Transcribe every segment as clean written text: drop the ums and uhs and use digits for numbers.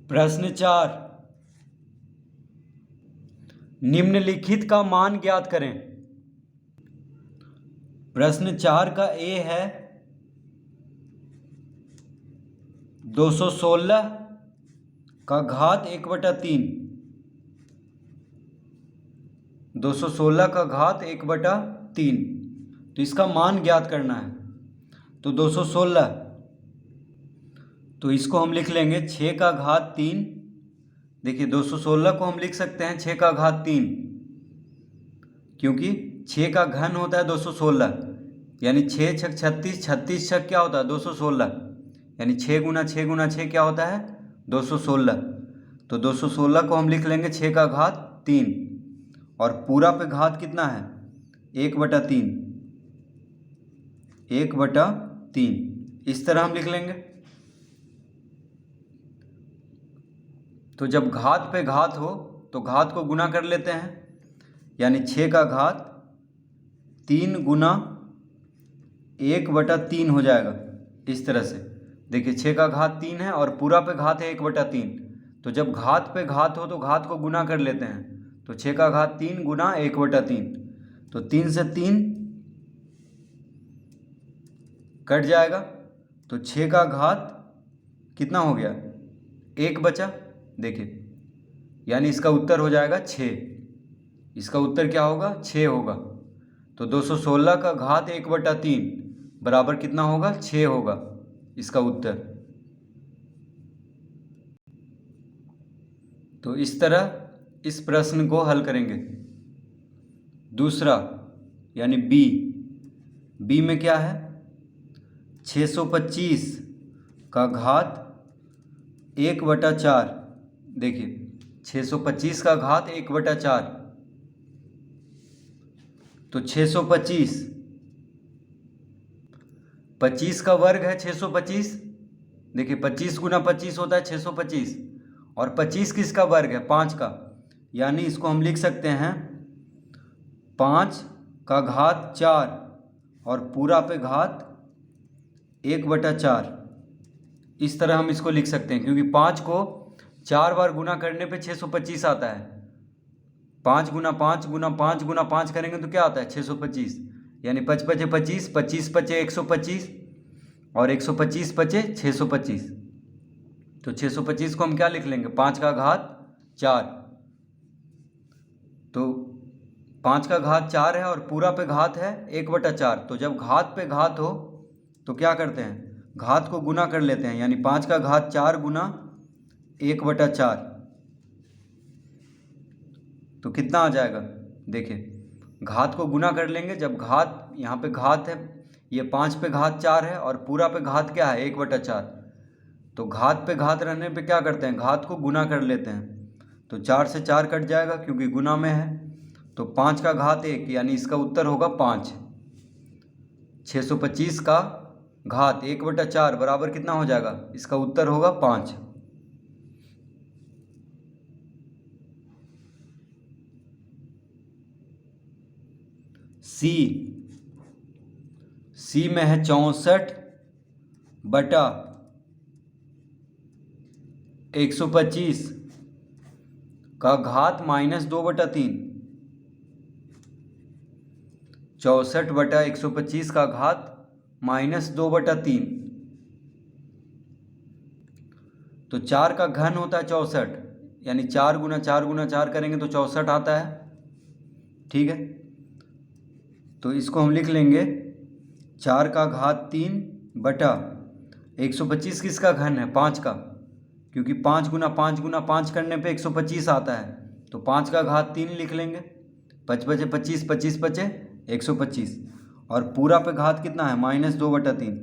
प्रश्न 4, निम्नलिखित का मान ज्ञात करें। प्रश्न 4 का ए है 216 का घात 1/3। 216 का घात 1/3, तो इसका मान ज्ञात करना है। तो 216, तो इसको हम लिख लेंगे 6 का घात 3। देखिए 216 को हम लिख सकते हैं 6 का घात 3, क्योंकि 6 का घन होता है 216, यानी 6 छक 36, 36 छक क्या होता है 216, यानी 6 गुना 6 गुना 6 क्या होता है 216। तो 216 को हम लिख लेंगे 6 का घात 3, और पूरा पे घात कितना है 1/3, 1/3, इस तरह हम लिख लेंगे। तो जब घात पे घात हो तो घात को गुना कर लेते हैं, यानी 6 का घात 3 गुना 1/3 हो जाएगा इस तरह से। देखिए 6 का घात 3 है और पूरा पे घात है 1/3, तो जब घात पे घात हो तो घात को गुना कर लेते हैं। तो 6 का घात 3 गुना 1/3, तो 3 से 3 कट जाएगा, तो 6 का घात कितना हो गया 1 बचा। देखिए यानी इसका उत्तर हो जाएगा 6। इसका उत्तर क्या होगा 6 होगा। तो 216 का घात 1/3 बराबर कितना होगा 6 होगा इसका उत्तर। तो इस तरह इस प्रश्न को हल करेंगे। दूसरा यानी बी में क्या है 625 का घात 1/4। देखिए 625 का घात 1/4, तो 625, 25 का वर्ग है 625। देखिए 25 गुना 25 होता है 625, और 25 किसका वर्ग है 5 का, यानी इसको हम लिख सकते हैं 5 का घात 4 और पूरा पे घात 1/4। इस तरह हम इसको लिख सकते हैं, क्योंकि 5 को 4 बार गुना करने पे 625 आता है। 5 गुना 5 गुना 5 गुना 5 करेंगे तो क्या आता है 625, यानी 5 पचे 25, 25 पचे 125, और 125 पचे 625। तो 625 को हम क्या लिख लेंगे 5 का घात 4। तो 5 का घात 4 है और पूरा पे घात है 1/4। तो जब घात पे घात हो तो क्या करते हैं घात को गुना कर लेते हैं, यानी 5 का घात 4 गुना 1/4, तो कितना आ जाएगा। देखिए घात को गुना कर लेंगे, जब घात यहाँ पे घात है, ये 5 पे घात 4 है और पूरा पे घात क्या है 1/4। तो घात पे घात रहने पे क्या करते हैं घात को गुना कर लेते हैं। तो 4 से 4 कट जाएगा क्योंकि गुना में है। तो 5 का घात 1, यानी इसका उत्तर होगा 5। 625 का घात 1/4 बराबर कितना हो जाएगा, इसका उत्तर होगा 5। सी में है 64/125 का घात -2/3। 64/125 का घात -2/3। तो 4 का घन होता है 64, यानी 4 गुना 4 गुना 4 करेंगे तो 64 आता है। ठीक है, तो इसको हम लिख लेंगे 4 का घात 3 बटा 125 किसका घन है 5 का, क्योंकि 5 गुना 5 गुना 5 करने पे 125 आता है। तो 5 का घात 3 लिख लेंगे, 5 बचे 25, 25 बचे 125, और पूरा पे घात कितना है -2/3।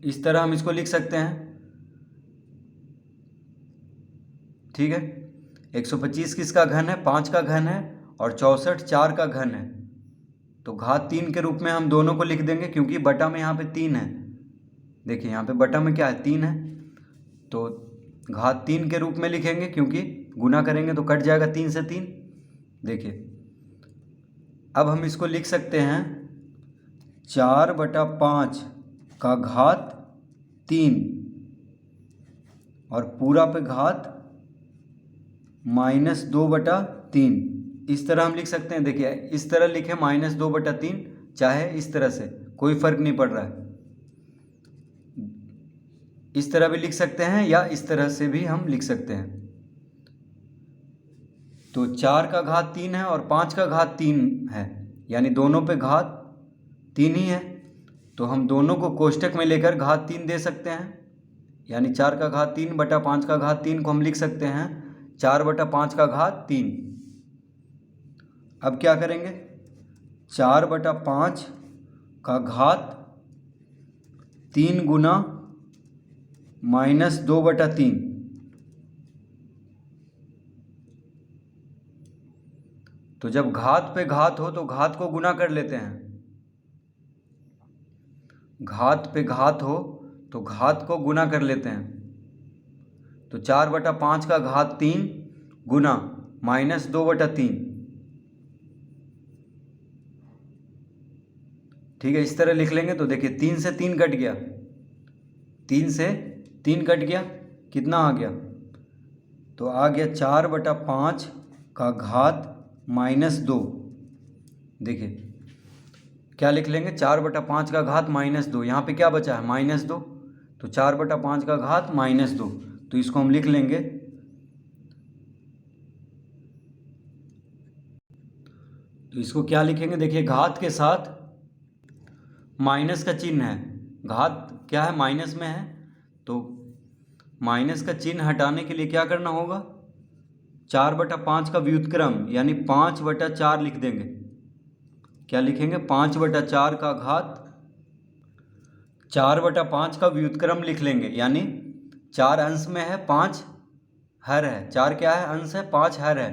इस तरह हम इसको लिख सकते हैं। ठीक है, 125 किसका घन है 5 का घन है, और 64 4 का घन है। तो घात 3 के रूप में हम दोनों को लिख देंगे, क्योंकि बटा में यहाँ पे 3 है। देखिए यहाँ पे बटा में क्या है 3 है, तो घात 3 के रूप में लिखेंगे, क्योंकि गुना करेंगे तो कट जाएगा 3 से 3। देखिए अब हम इसको लिख सकते हैं 4/5 का घात 3 और पूरा पे घात -2/3। इस तरह हम लिख सकते हैं। देखिए इस तरह लिखें -2/3, चाहे इस तरह से, कोई फर्क नहीं पड़ रहा है। इस तरह भी लिख सकते हैं या इस तरह से भी हम लिख सकते हैं। तो 4 का घात 3 है और 5 का घात 3 है, यानी दोनों पे घात 3 ही है। तो हम दोनों को कोष्टक में लेकर घात 3 दे सकते हैं, यानी 4 का घात 3 बटा 5 का घात 3 को हम लिख सकते हैं 4/5 का घात 3। अब क्या करेंगे, 4/5 का घात 3 गुना -2/3। तो जब घात पे घात हो तो घात को गुना कर लेते हैं। घात पे घात हो तो घात को गुना कर लेते हैं। तो 4/5 का घात 3 गुना -2/3। ठीक है, इस तरह लिख लेंगे। तो देखिए 3 से 3 कट गया, 3 से 3 कट गया, कितना आ गया? तो आ गया 4/5 का घात -2। देखिए क्या लिख लेंगे, 4/5 का घात -2। यहाँ पे क्या बचा है, -2। तो 4/5 का घात -2, तो इसको हम लिख लेंगे। तो इसको क्या लिखेंगे, देखिए घात के साथ माइनस का चिन्ह है, घात क्या है, माइनस में है। तो माइनस का चिन्ह हटाने के लिए क्या करना होगा, 4/5 का व्युत्क्रम यानी 5/4 लिख देंगे। क्या लिखेंगे, 5/4 का घात 4/5 का व्युत्क्रम लिख लेंगे, यानी 4 अंश में है, 5 हर है। 4 क्या है, अंश है, 5 हर है।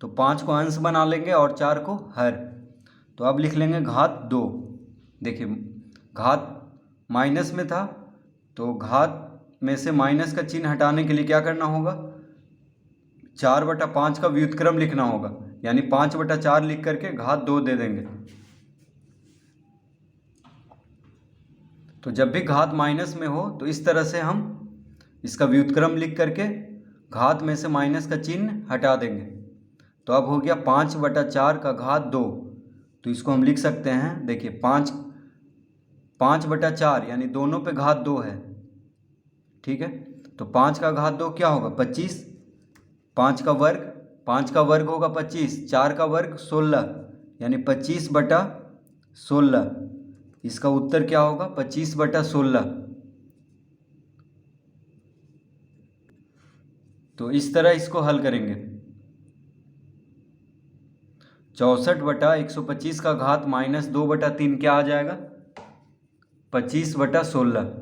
तो 5 को अंश बना लेंगे और 4 को हर। तो अब लिख लेंगे घात 2। देखिए घात माइनस में था, तो घात में से माइनस का चिन्ह हटाने के लिए क्या करना होगा, 4/5 का व्युत्क्रम लिखना होगा, यानी 5/4 लिख करके घात 2 दे देंगे। तो जब भी घात माइनस में हो तो इस तरह से हम इसका व्युत्क्रम लिख करके घात में से माइनस का चिन्ह हटा देंगे। तो अब हो गया 5/4 का घात 2। तो इसको हम लिख सकते हैं, देखिए 5/4 यानी दोनों पे घात 2 है। ठीक है, तो 5 का घात 2 क्या होगा, 25। 5 का वर्ग होगा 25, 4 का वर्ग 16, यानी 25/16। इसका उत्तर क्या होगा, 25/16। तो इस तरह इसको हल करेंगे। 64/125 का घात -2/3 क्या आ जाएगा, 25/16।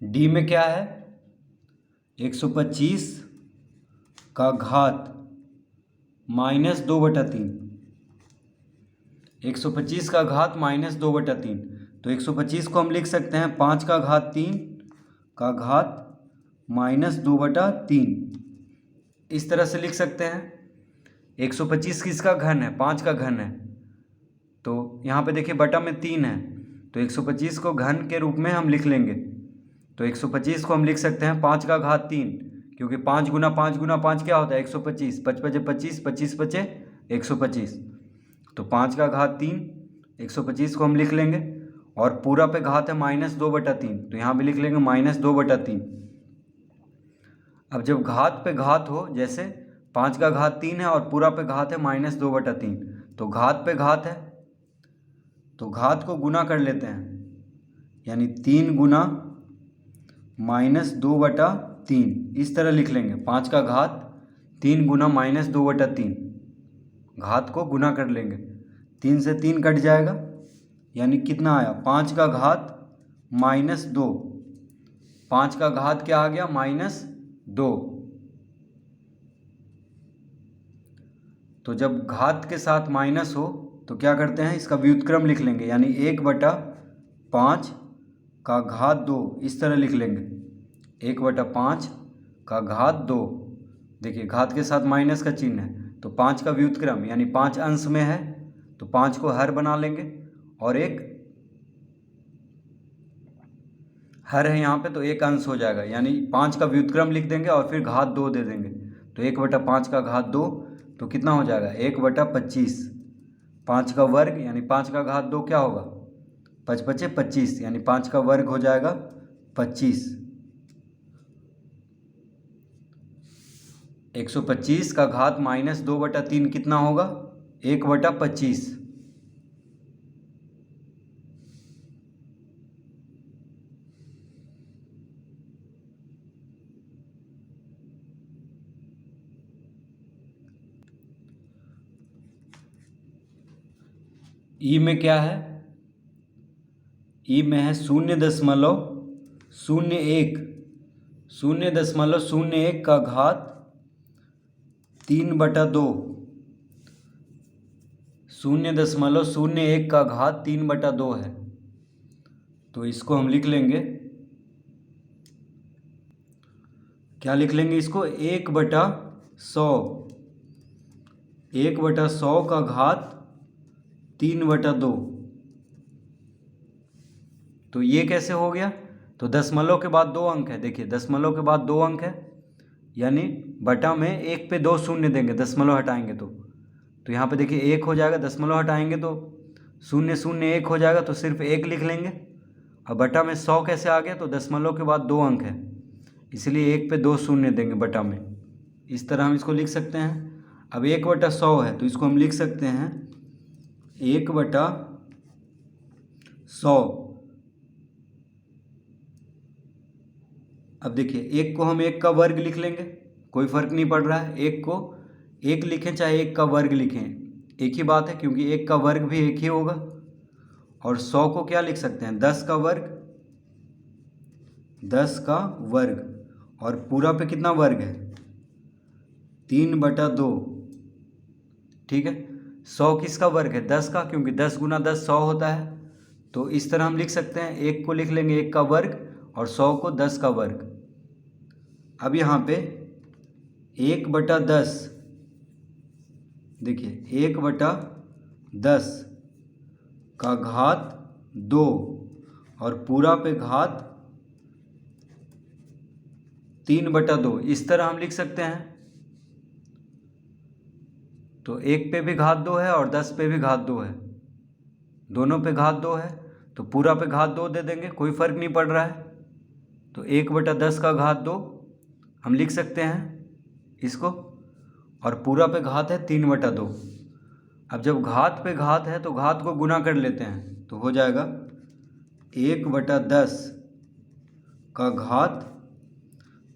डी में क्या है, 125 का घात -2/3। 125 का घात -2/3। तो 125 को हम लिख सकते हैं 5 का घात 3 का घात -2/3। इस तरह से लिख सकते हैं। 125 किसका घन है, 5 का घन है। तो यहाँ पे देखिए बटा में 3 है, तो 125 को घन के रूप में हम लिख लेंगे। तो 125 को हम लिख सकते हैं 5 का घात 3, क्योंकि 5 गुना 5 गुना 5 क्या होता है, 125। 5 × 25, 25 × 125। तो 5 का घात 3, 125 को हम लिख लेंगे, और पूरा पे घात है -2/3, तो यहाँ भी लिख लेंगे -2/3। अब जब घात पे घात हो, जैसे 5 का घात 3 है और पूरा पे घात है -2/3, तो घात पे घात है तो घात को गुना कर लेते हैं, यानी 3 गुना -2/3। इस तरह लिख लेंगे, 5 का घात 3 गुना -2/3। घात को गुना कर लेंगे, 3 से 3 कट जाएगा, यानी कितना आया, 5 का घात -2। 5 का घात क्या आ गया, 2। तो जब घात के साथ माइनस हो तो क्या करते हैं, इसका व्युत्क्रम लिख लेंगे, यानी 1/5 का घात 2 इस तरह लिख लेंगे। 1/5 का घात 2। देखिए घात के साथ माइनस का चिन्ह है तो 5 का व्युत्क्रम यानी 5 अंश में है तो 5 को हर बना लेंगे और एक हर है यहाँ पे तो एक अंश हो जाएगा, यानी 5 का व्युत्क्रम लिख देंगे और फिर घात 2 दे देंगे। तो 1/5 का घात 2 तो कितना हो जाएगा 1/25। 5 का वर्ग यानी 5 का घात 2 क्या होगा 5 × 5 = 25, यानी 5 का वर्ग हो जाएगा 25। 125 का घात -2/3 कितना होगा 1/25। ई में क्या है, ई में है 0.01 0.01 का घात 3/2 0.01 का घात 3/2 है। तो इसको हम लिख लेंगे, क्या लिख लेंगे इसको 1/100 1/100 का घात 3/2। तो ये कैसे हो गया, तो दशमलव के बाद 2 अंक है, देखिए दशमलव के बाद 2 अंक है यानी बटा में 1 पे 2 शून्य देंगे, दशमलव हटाएंगे तो यहाँ पे देखिए 1 हो जाएगा, दशमलव हटाएंगे तो 001 हो जाएगा, तो सिर्फ 1 लिख लेंगे। अब बटा में 100 कैसे आ गया, तो दशमलव के बाद 2 अंक है इसलिए 1 पे 2 शून्य देंगे बटा में, इस तरह हम इसको लिख सकते हैं। अब 1/100 है तो इसको हम लिख सकते हैं 1/100। अब देखिए 1 को हम 1 का वर्ग लिख लेंगे, कोई फर्क नहीं पड़ रहा है, 1 को 1 लिखें चाहे 1 का वर्ग लिखें एक ही बात है, क्योंकि 1 का वर्ग भी 1 ही होगा। और 100 को क्या लिख सकते हैं 10 का वर्ग, 10 का वर्ग, और पूरा पे कितना वर्ग है 3/2, ठीक है। 100 किसका वर्ग है 10 का, क्योंकि 10 × 10 100 होता है। तो इस तरह हम लिख सकते हैं, 1 को लिख लेंगे 1 का वर्ग और 100 को 10 का वर्ग। अब यहाँ पे 1/10, देखिए 1/10 का घात 2 और पूरा पे घात 3/2, इस तरह हम लिख सकते हैं। तो 1 पे भी घात 2 है और 10 पे भी घात 2 है, दोनों पे घात 2 है तो पूरा पे घात 2 दे देंगे, कोई फर्क नहीं पड़ रहा है। तो 1/10 का घात 2 हम लिख सकते हैं इसको, और पूरा पे घात है 3/2। अब जब घात पे घात है तो घात को गुना कर लेते हैं, तो हो जाएगा 1/10 का घात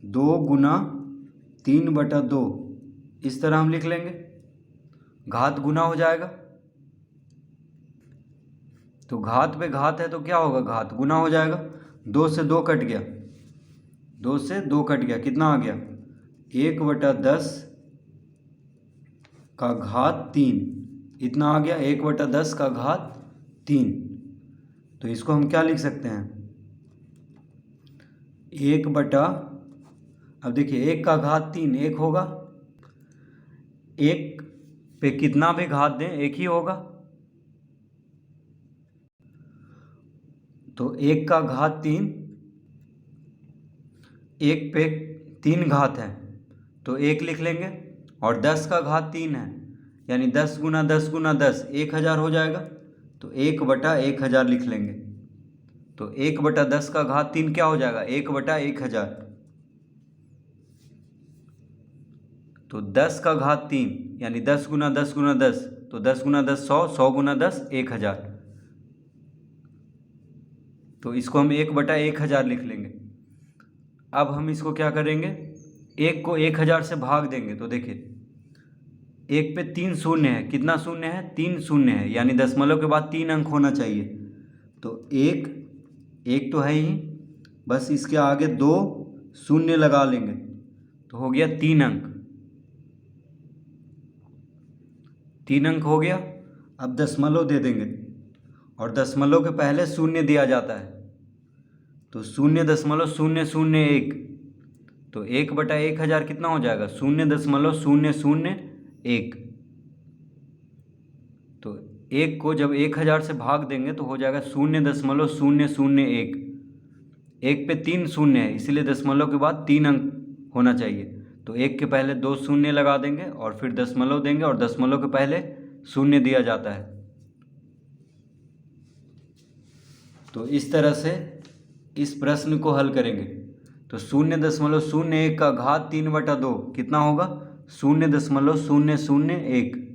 2 × 3/2, इस तरह हम लिख लेंगे, घात गुना हो जाएगा। तो घात पे घात है तो क्या होगा घात गुना हो जाएगा, 2 से 2 कट गया, 2 से 2 कट गया, कितना आ गया 1/10 का घात 3, इतना आ गया 1/10 का घात 3। तो इसको हम क्या लिख सकते हैं 1 बटा, अब देखिए 1 का घात 3 1 होगा, 1 पे कितना भी घात दें 1 ही होगा। तो 1 का घात 3, 1 पे 3 घात है तो 1 लिख लेंगे, और 10 का घात 3 है यानी 10 × 10 × 10 1000 हो जाएगा, तो 1/1000 लिख लेंगे। तो 1/10 का घात 3 क्या हो जाएगा 1/1000। तो 10 का घात 3 यानी 10 × 10 × 10, तो 10 × 10 100, 100 × 10 1000। तो इसको हम 1/1000 लिख लेंगे। अब हम इसको क्या करेंगे, 1 को 1000 से भाग देंगे, तो देखिए 1 पे 3 शून्य है, कितना शून्य है 3 शून्य है, यानी दशमलव के बाद 3 अंक होना चाहिए। तो 1 तो है ही, बस इसके आगे 2 शून्य लगा लेंगे, तो हो गया 3 अंक। 3 अंक हो गया। अब दशमलव दे देंगे और दशमलव के पहले शून्य दिया जाता है, तो 0.001। तो 1/1000 कितना हो जाएगा? 0.001। तो 1 को जब 1000 से भाग देंगे तो हो जाएगा 0.001। 1 पे 3 शून्य है, इसीलिए दशमलव के बाद 3 अंक होना चाहिए। तो 1 के पहले 2 शून्य लगा देंगे और फिर दशमलव देंगे, और दशमलव के पहले शून्य दिया जाता है। तो इस तरह से इस प्रश्न को हल करेंगे। तो 0.001 का घात 3/2 कितना होगा? 0.001।